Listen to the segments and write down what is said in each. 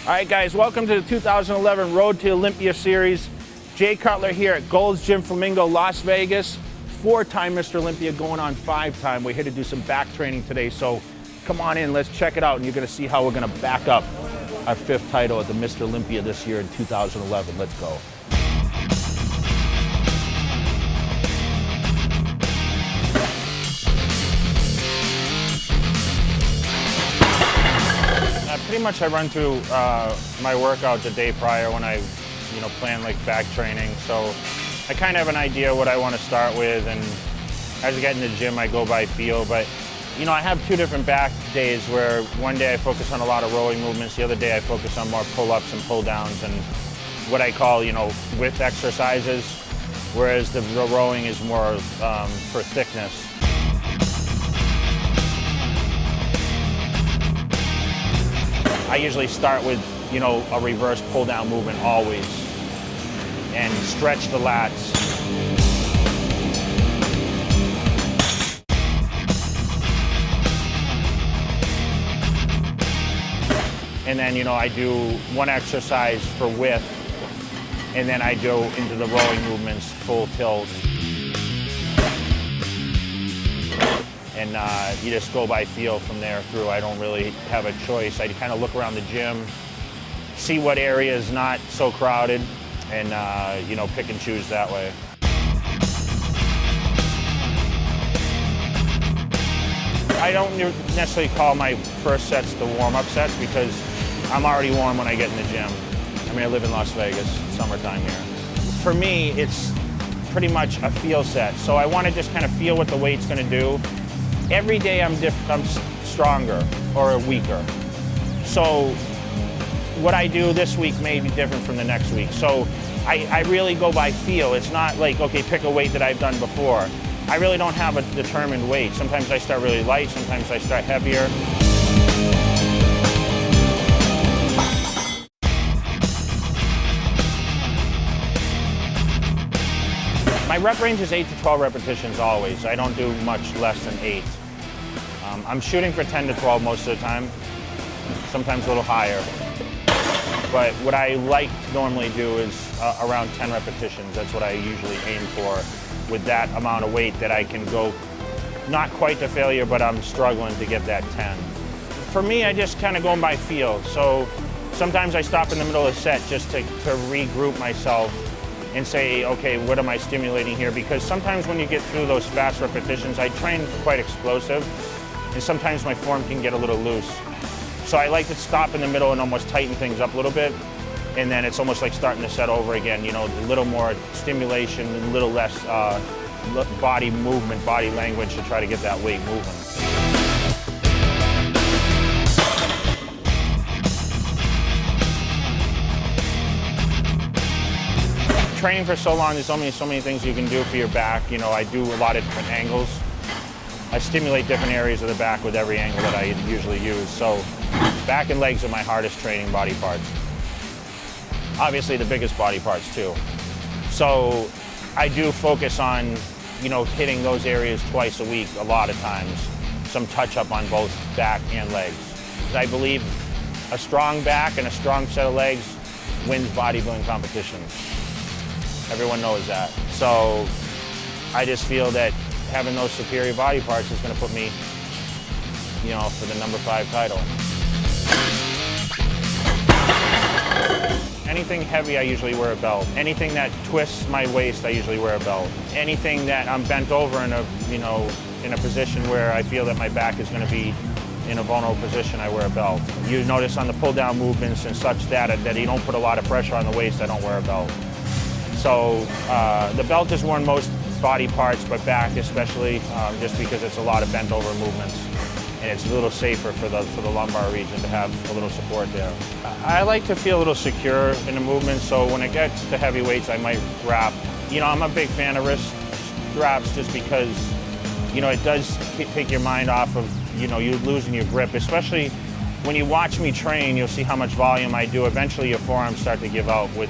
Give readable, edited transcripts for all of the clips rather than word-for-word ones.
All right, guys, welcome to the 2011 Road to Olympia series. Jay Cutler here at Gold's Gym Flamingo, Las Vegas. 4-time Mr. Olympia, going on 5-time. We're here to do some back training today, so come on in, let's check it out, and you're gonna see how we're gonna back up our 5th title at the Mr. Olympia this year in 2011. Let's go. Pretty much I run through my workout the day prior when I plan like back training. So I kind of have an idea what I want to start with, and as I get in the gym I go by feel. But I have 2 different back days where one day I focus on a lot of rowing movements, the other day I focus on more pull-ups and pull-downs and what I call width exercises, whereas the rowing is more for thickness. I usually start with, a reverse pull-down movement always, and stretch the lats. And then, I do one exercise for width, and then I go into the rowing movements, full tilt. And you just go by feel from there through. I don't really have a choice. I kind of look around the gym, see what area is not so crowded, and pick and choose that way. I don't necessarily call my first sets the warm-up sets because I'm already warm when I get in the gym. I live in Las Vegas, summertime here. For me, it's pretty much a feel set. So I want to just kind of feel what the weight's going to do. Every day I'm stronger or weaker. So what I do this week may be different from the next week. So I really go by feel. It's not like, okay, pick a weight that I've done before. I really don't have a determined weight. Sometimes I start really light, sometimes I start heavier. My rep range is 8 to 12 repetitions always. I don't do much less than 8. I'm shooting for 10 to 12 most of the time, sometimes a little higher. But what I like to normally do is around 10 repetitions. That's what I usually aim for with that amount of weight that I can go not quite to failure, but I'm struggling to get that 10. For me, I just kind of go by feel. So sometimes I stop in the middle of the set just to regroup myself and say, okay, what am I stimulating here? Because sometimes when you get through those fast repetitions, I train quite explosive, and sometimes my form can get a little loose. So I like to stop in the middle and almost tighten things up a little bit, and then it's almost like starting the set over again, a little more stimulation, a little less body movement, body language to try to get that weight moving. Training for so long, there's so many things you can do for your back. I do a lot of different angles. I stimulate different areas of the back with every angle that I usually use. So back and legs are my hardest training body parts. Obviously the biggest body parts too. So I do focus on, hitting those areas twice a week a lot of times. Some touch up on both back and legs. I believe a strong back and a strong set of legs wins bodybuilding competitions. Everyone knows that. So I just feel that having those superior body parts is going to put me, for the number 5 title. Anything heavy, I usually wear a belt. Anything that twists my waist, I usually wear a belt. Anything that I'm bent over in a position where I feel that my back is going to be in a vulnerable position, I wear a belt. You notice on the pull-down movements and such that you don't put a lot of pressure on the waist, I don't wear a belt. So the belt is worn most body parts, but back especially, just because it's a lot of bent over movements. And it's a little safer for the lumbar region to have a little support there. I like to feel a little secure in the movement, so when it gets to heavy weights, I might wrap. I'm a big fan of wrist straps just because, it does take your mind off of, you losing your grip, especially when you watch me train, you'll see how much volume I do. Eventually your forearms start to give out with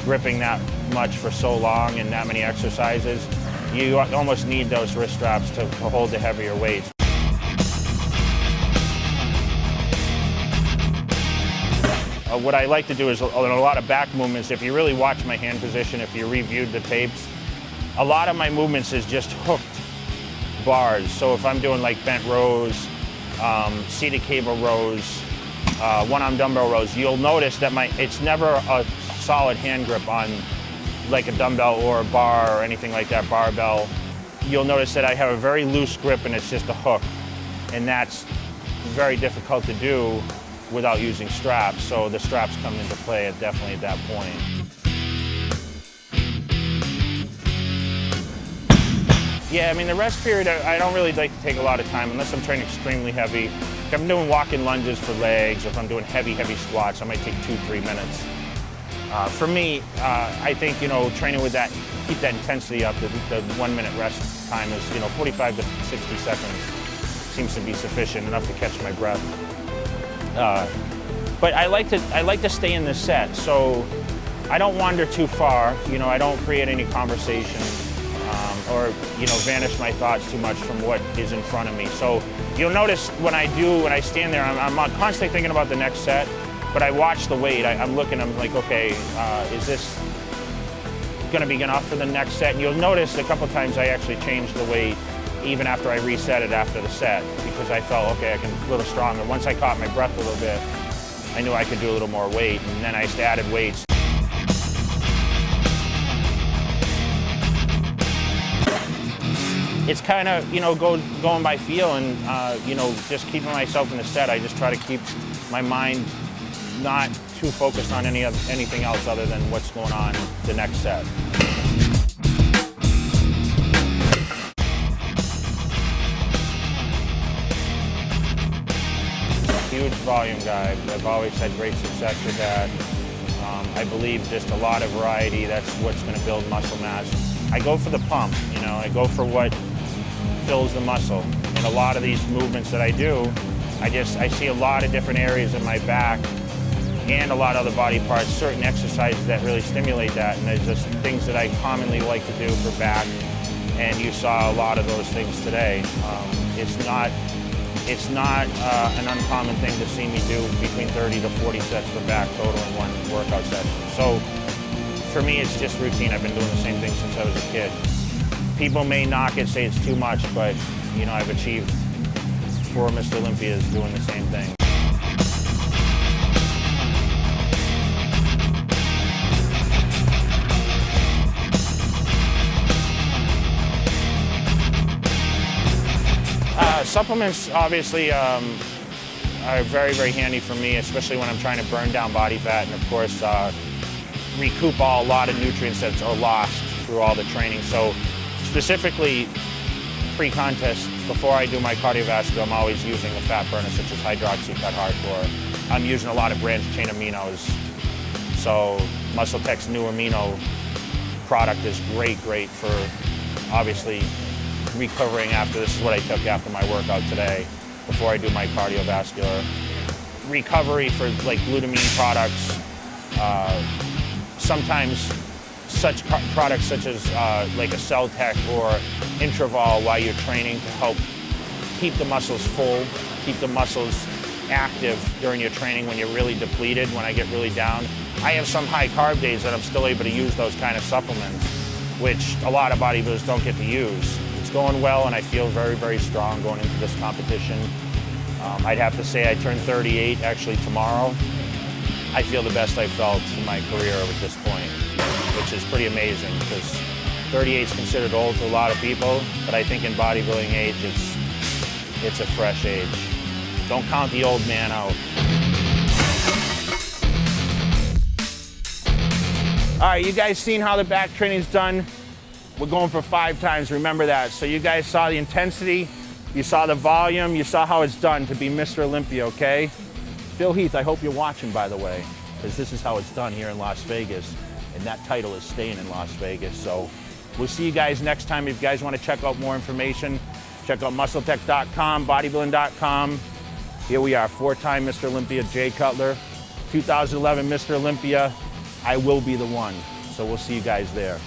gripping that much for so long and that many exercises. You almost need those wrist straps to hold the heavier weights. what I like to do is a lot of back movements. If you really watch my hand position, if you reviewed the tapes, a lot of my movements is just hooked bars. So if I'm doing like bent rows, seated cable rows, one-arm dumbbell rows, you'll notice that it's never a solid hand grip on like a dumbbell or a bar or anything like that, barbell. You'll notice that I have a very loose grip and it's just a hook. And that's very difficult to do without using straps. So the straps come into play definitely at that point. Yeah, I mean, the rest period, I don't really like to take a lot of time unless I'm training extremely heavy. If I'm doing walking lunges for legs, or if I'm doing heavy squats, I might take 2-3 minutes. For me, I think, training with that, keep that intensity up. The 1 minute rest time is, 45 to 60 seconds seems to be sufficient, enough to catch my breath. But I like to stay in the set, so I don't wander too far. I don't create any conversation. Or vanish my thoughts too much from what is in front of me. So you'll notice when I stand there, I'm constantly thinking about the next set, but I watch the weight. I'm looking, I'm like, okay, is this gonna be enough for the next set? And you'll notice a couple times I actually changed the weight even after I reset it after the set, because I felt, okay, I can a little stronger. Once I caught my breath a little bit, I knew I could do a little more weight, and then I just added weights. It's kind of, going by feel and, just keeping myself in the set. I just try to keep my mind not too focused on anything else other than what's going on the next set. Huge volume guy. I've always had great success with that. I believe just a lot of variety, that's what's going to build muscle mass. I go for the pump, I go for what fills the muscle. And a lot of these movements that I do, I see a lot of different areas in my back and a lot of other body parts, certain exercises that really stimulate that. And there's just things that I commonly like to do for back. And you saw a lot of those things today. It's not an uncommon thing to see me do between 30 to 40 sets for back total in one workout session. So for me, it's just routine. I've been doing the same thing since I was a kid. People may knock it, say it's too much, but I've achieved 4 Mr. Olympias doing the same thing. Supplements obviously are very, very handy for me, especially when I'm trying to burn down body fat and of course recoup a lot of nutrients that are lost through all the training. So specifically pre-contest, before I do my cardiovascular, I'm always using a fat burner such as Hydroxy Cut Hardcore. I'm using a lot of branched chain aminos. So MuscleTech's new amino product is great for obviously recovering after. This is what I took after my workout today before I do my cardiovascular. Recovery for like glutamine products, sometimes such products such as like a Cell-Tech or Intravol while you're training to help keep the muscles full, keep the muscles active during your training when you're really depleted, when I get really down. I have some high carb days that I'm still able to use those kind of supplements, which a lot of bodybuilders don't get to use. It's going well and I feel very, very strong going into this competition. I'd have to say I turn 38 actually tomorrow. I feel the best I've felt in my career at this point, which is pretty amazing because 38 is considered old to a lot of people, but I think in bodybuilding age, it's a fresh age. Don't count the old man out. All right, you guys seen how the back training's done? We're going for 5 times, remember that. So you guys saw the intensity, you saw the volume, you saw how it's done to be Mr. Olympia, okay? Phil Heath, I hope you're watching, by the way, because this is how it's done here in Las Vegas, and that title is staying in Las Vegas. So we'll see you guys next time. If you guys want to check out more information, check out MuscleTech.com, bodybuilding.com. Here we are, 4-time Mr. Olympia, Jay Cutler, 2011 Mr. Olympia. I will be the one. So we'll see you guys there.